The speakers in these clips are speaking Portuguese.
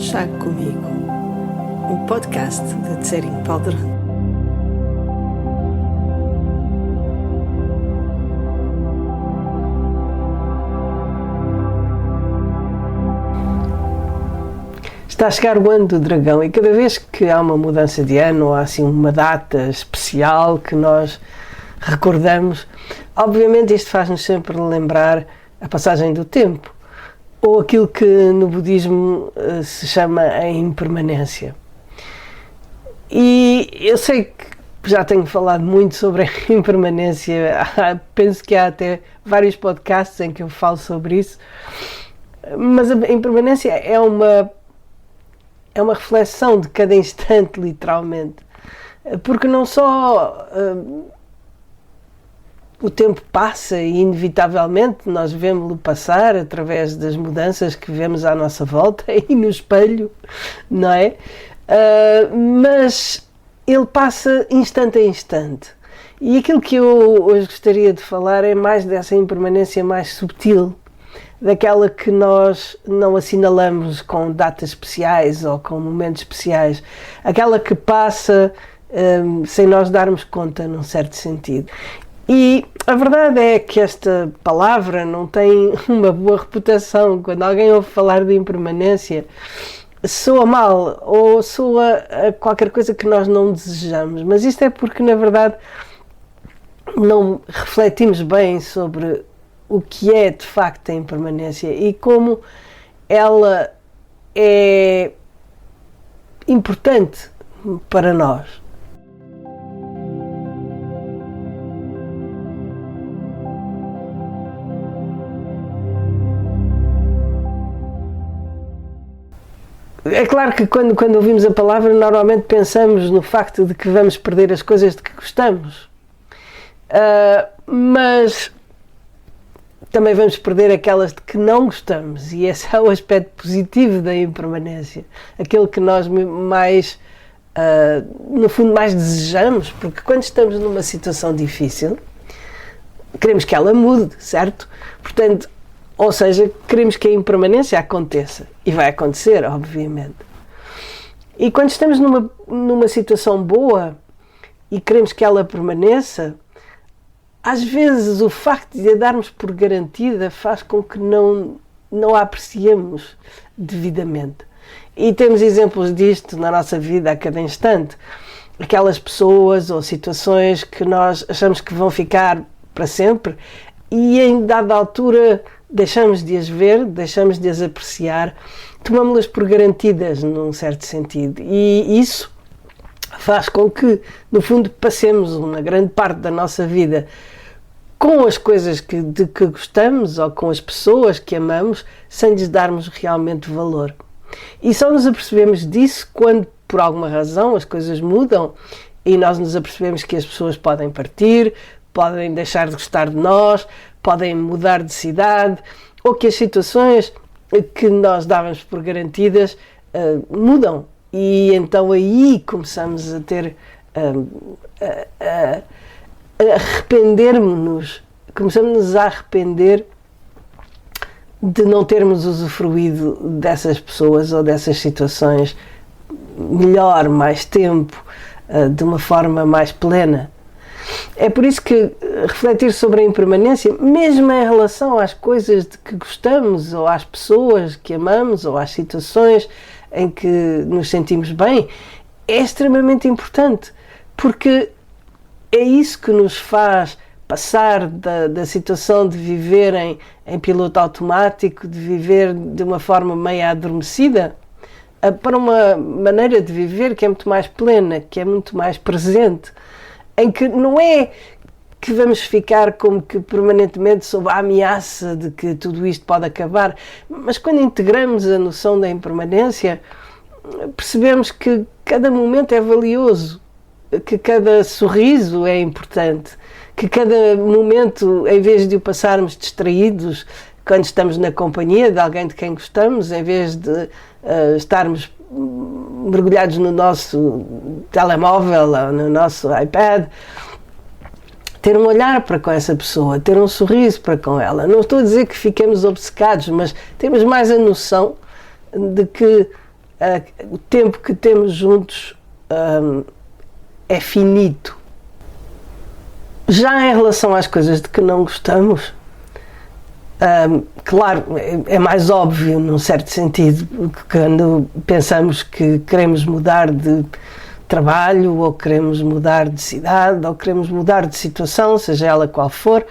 Chá Comigo, um podcast de Tsering Padre. Está a chegar o ano do dragão e cada vez que há uma mudança de ano ou há assim uma data especial que nós recordamos, obviamente isto faz-nos sempre lembrar a passagem do tempo ou aquilo que no budismo se chama a impermanência. E eu sei que já tenho falado muito sobre a impermanência, penso que há até vários podcasts em que eu falo sobre isso, mas a impermanência é uma reflexão de cada instante, literalmente, porque não só o tempo passa e inevitavelmente nós vemos-lo passar através das mudanças que vemos à nossa volta e no espelho, não é? Mas ele passa instante a instante. E aquilo que eu hoje gostaria de falar é mais dessa impermanência mais subtil, daquela que nós não assinalamos com datas especiais ou com momentos especiais, aquela que passa sem nós darmos conta, num certo sentido. E a verdade é que esta palavra não tem uma boa reputação. Quando alguém ouve falar de impermanência, soa mal ou soa qualquer coisa que nós não desejamos, mas isto é porque, na verdade, não refletimos bem sobre o que é de facto a impermanência e como ela é importante para nós. É claro que quando ouvimos a palavra normalmente pensamos no facto de que vamos perder as coisas de que gostamos, mas também vamos perder aquelas de que não gostamos, e esse é o aspecto positivo da impermanência, aquele que nós mais, no fundo, mais desejamos, porque quando estamos numa situação difícil, queremos que ela mude, certo? Portanto, ou seja, queremos que a impermanência aconteça, e vai acontecer, obviamente. E quando estamos numa situação boa e queremos que ela permaneça, às vezes o facto de a darmos por garantida faz com que não a apreciemos devidamente. E temos exemplos disto na nossa vida a cada instante. Aquelas pessoas ou situações que nós achamos que vão ficar para sempre e em dada altura deixamos de as ver, deixamos de as apreciar, tomamos-las por garantidas num certo sentido. E isso faz com que, no fundo, passemos uma grande parte da nossa vida com as coisas de que gostamos ou com as pessoas que amamos, sem lhes darmos realmente valor. E só nos apercebemos disso quando, por alguma razão, as coisas mudam e nós nos apercebemos que as pessoas podem partir, podem deixar de gostar de nós, podem mudar de cidade, ou que as situações que nós dávamos por garantidas mudam. E então aí começamos a ter começamos a arrepender de não termos usufruído dessas pessoas ou dessas situações melhor, mais tempo, de uma forma mais plena. É por isso que refletir sobre a impermanência, mesmo em relação às coisas de que gostamos, ou às pessoas que amamos, ou às situações em que nos sentimos bem, é extremamente importante, porque é isso que nos faz passar da situação de viver em piloto automático, de viver de uma forma meio adormecida, para uma maneira de viver que é muito mais plena, que é muito mais presente, em que não é que vamos ficar como que permanentemente sob a ameaça de que tudo isto pode acabar, mas quando integramos a noção da impermanência, percebemos que cada momento é valioso, que cada sorriso é importante, que cada momento, em vez de o passarmos distraídos, quando estamos na companhia de alguém de quem gostamos, em vez de estarmos mergulhados no nosso telemóvel, no nosso iPad, ter um olhar para com essa pessoa, ter um sorriso para com ela. Não estou a dizer que fiquemos obcecados, mas temos mais a noção de que o tempo que temos juntos é finito. Já em relação às coisas de que não gostamos, claro, é mais óbvio, num certo sentido, quando pensamos que queremos mudar de trabalho, ou queremos mudar de cidade, ou queremos mudar de situação, seja ela qual for.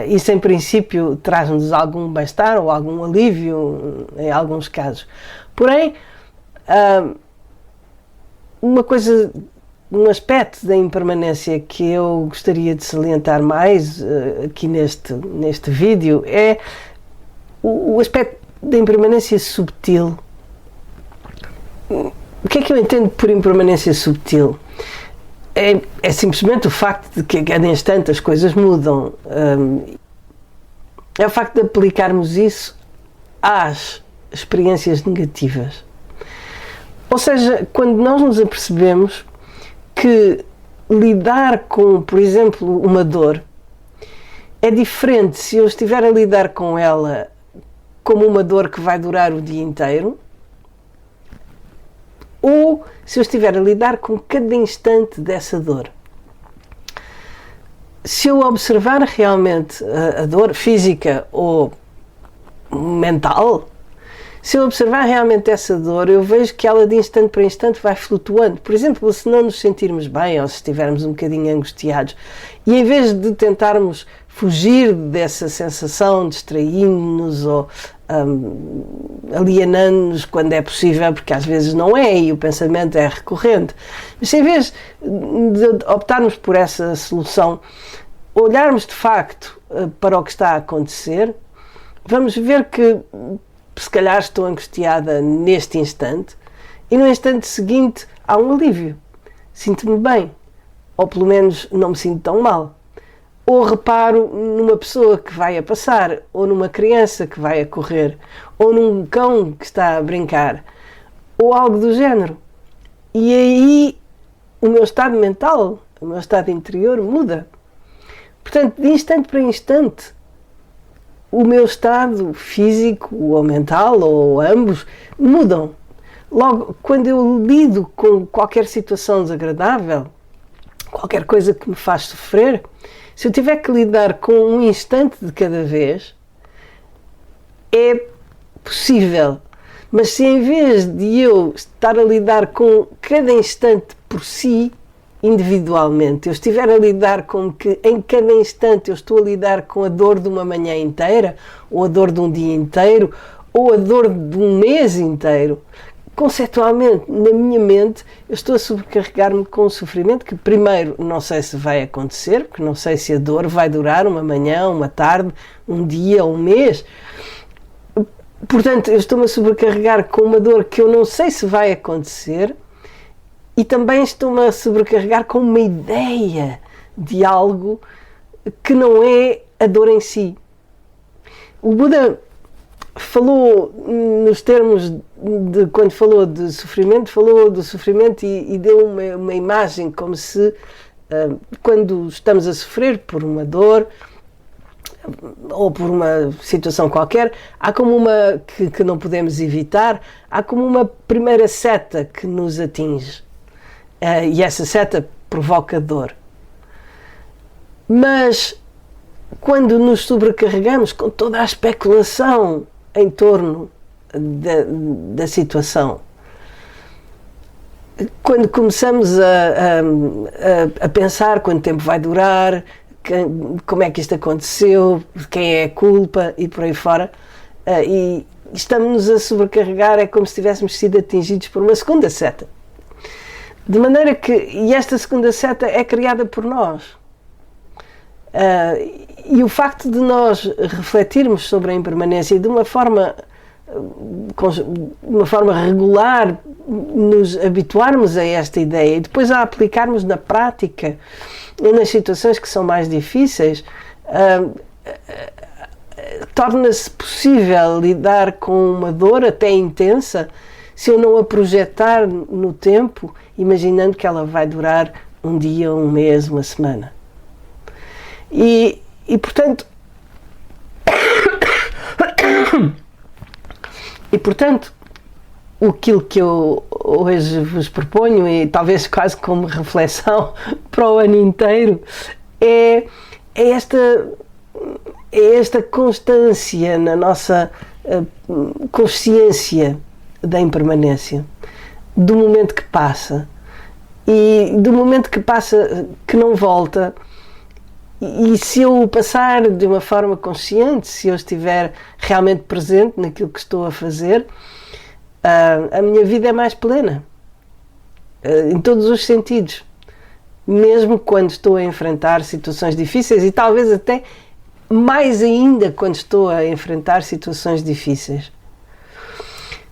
Isso, em princípio, traz-nos algum bem-estar ou algum alívio, em alguns casos. Porém, um aspecto da impermanência que eu gostaria de salientar mais aqui neste vídeo é o aspecto da impermanência subtil. O que é que eu entendo por impermanência subtil? É simplesmente o facto de que a cada instante as coisas mudam. É o facto de aplicarmos isso às experiências negativas. Ou seja, quando nós nos apercebemos que lidar com, por exemplo, uma dor é diferente se eu estiver a lidar com ela como uma dor que vai durar o dia inteiro, ou se eu estiver a lidar com cada instante dessa dor. Se eu observar realmente a dor física ou mental, se eu observar realmente essa dor, eu vejo que ela de instante para instante vai flutuando. Por exemplo, se não nos sentirmos bem ou se estivermos um bocadinho angustiados, e em vez de tentarmos fugir dessa sensação, distraindo-nos ou alienando-nos quando é possível, porque às vezes não é e o pensamento é recorrente, mas em vez de optarmos por essa solução, olharmos de facto para o que está a acontecer, vamos ver que se calhar estou angustiada neste instante e no instante seguinte há um alívio. Sinto-me bem, ou pelo menos não me sinto tão mal. Ou reparo numa pessoa que vai a passar, ou numa criança que vai a correr, ou num cão que está a brincar, ou algo do género. E aí o meu estado mental, o meu estado interior muda. Portanto, de instante para instante, o meu estado físico ou mental, ou ambos, mudam. Logo, quando eu lido com qualquer situação desagradável, qualquer coisa que me faz sofrer, se eu tiver que lidar com um instante de cada vez, é possível. Mas se em vez de eu estar a lidar com cada instante por si, individualmente, eu estiver a lidar com que em cada instante eu estou a lidar com a dor de uma manhã inteira, ou a dor de um dia inteiro, ou a dor de um mês inteiro, conceitualmente, na minha mente, eu estou a sobrecarregar-me com um sofrimento que, primeiro, não sei se vai acontecer, porque não sei se a dor vai durar uma manhã, uma tarde, um dia, um mês. Portanto, eu estou-me a sobrecarregar com uma dor que eu não sei se vai acontecer, e também estou-me a sobrecarregar com uma ideia de algo que não é a dor em si. O Buda falou nos termos de, quando falou de sofrimento, falou do sofrimento e deu uma imagem como se quando estamos a sofrer por uma dor ou por uma situação qualquer, há como uma que não podemos evitar, há como uma primeira seta que nos atinge. E essa seta provoca dor. Mas quando nos sobrecarregamos com toda a especulação em torno da situação, quando começamos a pensar quanto tempo vai durar, como é que isto aconteceu, quem é a culpa e por aí fora, e estamos-nos a sobrecarregar, é como se tivéssemos sido atingidos por uma segunda seta. De maneira que, e esta segunda seta é criada por nós. E o facto de nós refletirmos sobre a impermanência e de uma forma regular, nos habituarmos a esta ideia e depois a aplicarmos na prática, nas situações que são mais difíceis, torna-se possível lidar com uma dor até intensa se eu não a projetar no tempo, imaginando que ela vai durar um dia, um mês, uma semana. E portanto, aquilo que eu hoje vos proponho, e talvez quase como reflexão para o ano inteiro, é esta constância na nossa consciência da impermanência, do momento que passa, e do momento que passa que não volta. E se eu o passar de uma forma consciente, se eu estiver realmente presente naquilo que estou a fazer, a minha vida é mais plena, em todos os sentidos, mesmo quando estou a enfrentar situações difíceis, e talvez até mais ainda quando estou a enfrentar situações difíceis.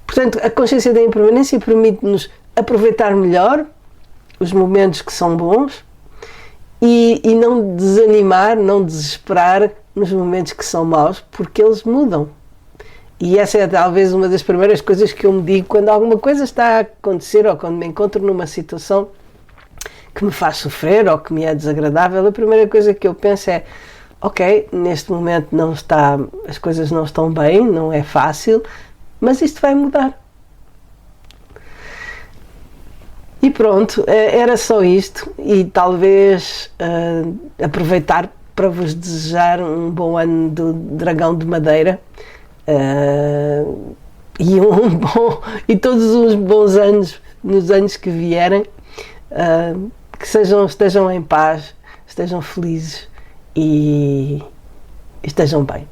Portanto, a consciência da impermanência permite-nos aproveitar melhor os momentos que são bons e não desanimar, não desesperar nos momentos que são maus, porque eles mudam. E essa é talvez uma das primeiras coisas que eu me digo quando alguma coisa está a acontecer, ou quando me encontro numa situação que me faz sofrer ou que me é desagradável. A primeira coisa que eu penso é: ok, neste momento as coisas não estão bem, não é fácil, mas isto vai mudar. E pronto, era só isto, e talvez aproveitar para vos desejar um bom ano do Dragão de Madeira, e todos os bons anos nos anos que vierem, que estejam em paz, estejam felizes e estejam bem.